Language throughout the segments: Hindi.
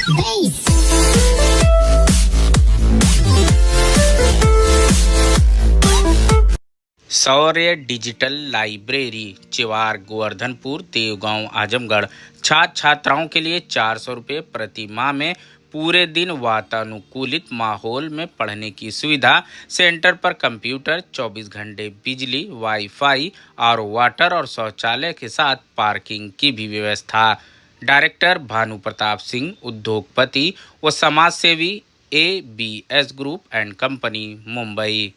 शौर्य डिजिटल लाइब्रेरी चिवार गोवर्धनपुर देवगांव आजमगढ़ छात्र छात्राओं के लिए 400 रुपये प्रति माह में पूरे दिन वातानुकूलित माहौल में पढ़ने की सुविधा। सेंटर पर कंप्यूटर, 24 घंटे बिजली, वाईफाई और वाटर और शौचालय के साथ पार्किंग की भी व्यवस्था। डायरेक्टर भानु प्रताप सिंह, उद्योगपति व समाज सेवी, ABS group and company, Mumbai.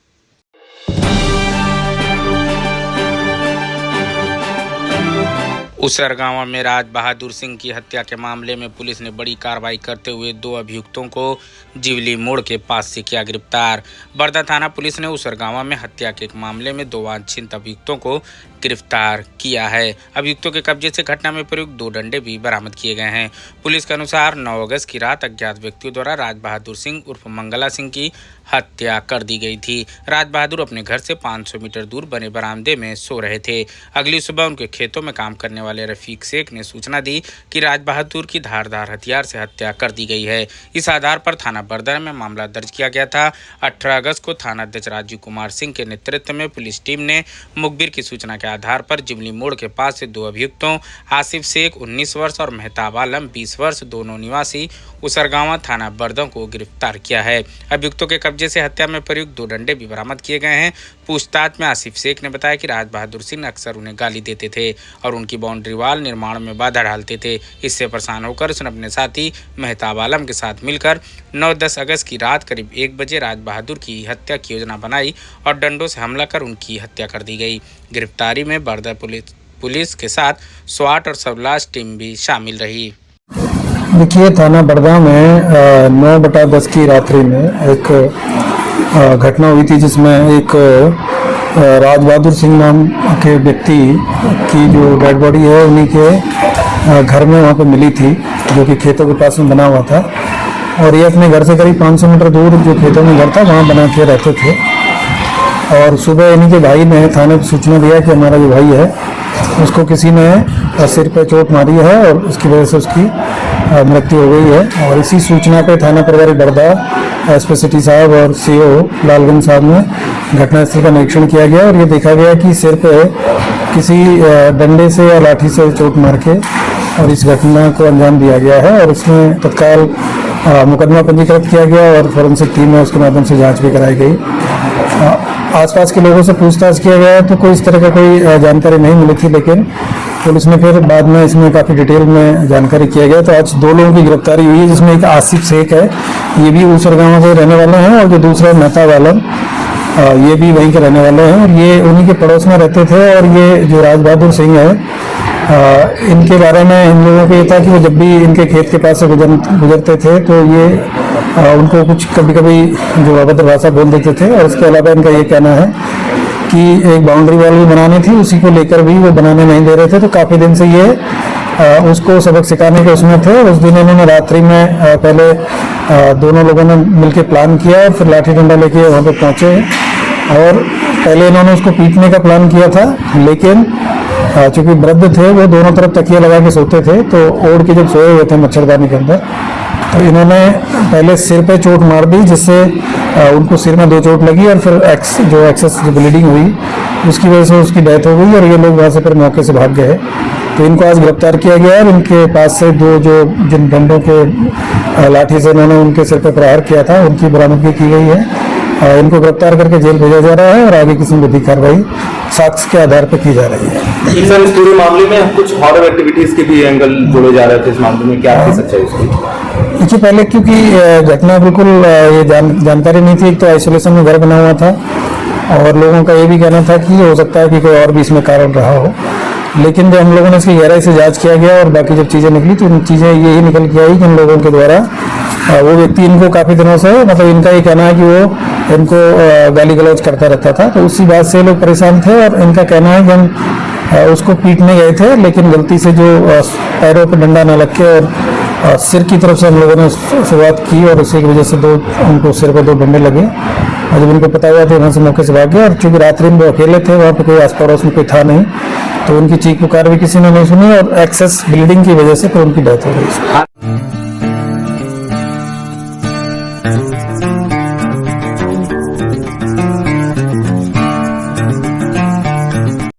Usargaon में राज बहादुर सिंह की हत्या के मामले में पुलिस ने बड़ी कार्रवाई करते हुए 2 अभियुक्तों को जिवली मोड़ के पास से किया गिरफ्तार। बरदा थाना पुलिस ने उसरगांव में हत्या के एक मामले में 2 वांछित अभियुक्तों को गिरफ्तार किया है। अभियुक्तों के कब्जे से घटना में प्रयुक्त 2 डंडे भी बरामद किए गए हैं। पुलिस के अनुसार 9 अगस्त की रात अज्ञात व्यक्तियों द्वारा राज बहादुर सिंह उर्फ मंगला सिंह की हत्या कर दी गई थी। राज बहादुर अपने घर से 500 मीटर दूर बने बरामदे में सो रहे थे। अगली सुबह उनके खेतों में काम करने वाले रफीक शेख ने सूचना दी कि राज बहादुर की धारदार हथियार से हत्या कर दी गई है। इस आधार पर थाना बरदा में मामला दर्ज किया गया था। 18 अगस्त को थाना अध्यक्ष राजीव कुमार सिंह के नेतृत्व में पुलिस टीम ने मुखबिर की सूचना के आधार पर जिवली मोड़ के पास से 2 अभियुक्तों आसिफ शेख 19 वर्ष और मेहताब आलम 20 वर्ष दोनों निवासी उसरगांव थाना बरदा को गिरफ्तार किया है। अभियुक्तों के कब्जे से हत्या में प्रयुक्त 2 डंडे भी बरामद किए गए हैं। पूछताछ में आसिफ शेख ने बताया कि राज बहादुर सिंह अक्सर उन्हें गाली देते थे और उनकी बाउंड्री वाल निर्माण में बाधा डालते थे। इससे परेशान होकर उसने अपने साथी मेहताब आलम के साथ मिलकर 9-10 अगस्त की रात करीब 1 बजे राज बहादुर की हत्या की योजना बनाई और डंडों से हमला कर उनकी हत्या कर दी गई। गिरफ्तारी में बरदा पुलिस के साथ स्वाट और सबलाश टीम भी शामिल रही। देखिए, थाना बरदा में 9/10 की रात्रि में एक घटना हुई थी जिसमें एक राज बहादुर सिंह नाम के व्यक्ति की जो डेड बॉडी है उन्हीं के घर में वहाँ पे मिली थी, जो कि खेतों के पास में बना हुआ था। और ये अपने घर से करीब 500 मीटर दूर जो खेतों में घर था वहाँ बना के रहते थे। और सुबह इन्हीं के भाई ने थाने पर सूचना दिया कि हमारा जो भाई है उसको किसी ने सिर पे चोट मारी है और उसकी वजह से उसकी मृत्यु हो गई है। और इसी सूचना पे थाना प्रभारी बरदा SP सिटी साहब और CO लालगंज साहब ने घटनास्थल का निरीक्षण किया गया और ये देखा गया कि सिर पे किसी डंडे से या लाठी से चोट मार के और इस घटना को अंजाम दिया गया है। और इसमें तत्काल मुकदमा पंजीकृत किया गया और फोरेंसिक टीम है उसके माध्यम से जाँच भी कराई गई। आसपास के लोगों से पूछताछ किया गया तो कोई इस तरह का कोई जानकारी नहीं मिली थी, लेकिन पुलिस ने फिर बाद में इसमें काफ़ी डिटेल में जानकारी किया गया। तो आज 2 लोगों की गिरफ्तारी हुई है, जिसमें एक आसिफ शेख है, ये भी उसरगांव के रहने वाले हैं, और जो दूसरा मेहताब आलम ये भी वहीं के रहने वाले हैं और ये उन्हीं के पड़ोस में रहते थे। और ये जो राज बहादुर सिंह है इनके बारे में इन लोगों को ये था कि वो जब भी इनके खेत के पास से गुजरते थे तो ये उनको कुछ कभी कभी जो अभद्र भाषा बोल देते थे। और इसके अलावा इनका ये कहना है कि एक बाउंड्री वॉल भी बनानी थी, उसी को लेकर भी वो बनाने नहीं दे रहे थे। तो काफ़ी दिन से ये उसको सबक सिखाने के उसमें थे। उस दिन इन्होंने रात्रि में पहले दोनों लोगों ने मिलकर प्लान किया और फिर लाठी डंडा लेके वहाँ पे पहुँचे और पहले इन्होंने उसको पीटने का प्लान किया था, लेकिन चूँकि वृद्ध थे वो दोनों तरफ तकिया लगा के सोते थे, तो ओढ़ के जब सोए हुए थे मच्छरदानी के अंदर, तो इन्होंने पहले सिर पे चोट मार दी, जिससे उनको सिर में 2 चोट लगी और फिर एक्सेस जो ब्लीडिंग हुई उसकी वजह से उसकी डेथ हो गई और ये लोग वहाँ से फिर मौके से भाग गए। तो इनको आज गिरफ्तार किया गया और इनके पास से 2 जिन डंडों के लाठी से इन्होंने उनके सिर पर प्रहार किया था उनकी बरामदगी की गई है। इनको गिरफ्तार करके जेल भेजा जा रहा है और आगे की संबंधित कार्रवाई साक्ष्य के आधार पर की जा रही है। सर, इस पूरे मामले में कुछ हॉरर एक्टिविटीज के भी एंगल जोड़े जा रहे थे, इस मामले में क्या आपकी सच्चाई उसकी? देखिए, पहले क्योंकि घटना बिल्कुल ये जानकारी नहीं थी, एक तो आइसोलेशन में घर बना हुआ था और लोगों का ये भी कहना था कि हो सकता है कि कोई और भी इसमें कारण रहा हो। लेकिन जब हम लोगों ने इसकी गहराई से जांच किया गया और बाकी जब चीज़ें निकली तो इन चीज़ें यही निकल के आई कि इन लोगों के द्वारा वो व्यक्ति इनको काफ़ी दिनों से, मतलब इनका ये कहना है कि वो इनको गाली गलौज करता रहता था, तो उसी बात से लोग परेशान थे। और इनका कहना है कि हम उसको पीटने गए थे, लेकिन गलती से जो पैरों पर डंडा न लग के और सिर की तरफ से हम लोगों ने शुरुआत की और उसी की वजह से उनको सिर पर 2 डंडे लगे। और जब इनको पता हुआ तो वहाँ से मौके से भाग गए और चूँकि रात्रि में वो अकेले थे, वहाँ पर कोई आस पड़ोस में कोई था नहीं, तो उनकी चीख पुकार भी किसी ने नहीं सुनी और एक्सेस ब्लीडिंग की वजह से फिर उनकी डेथ हो गई।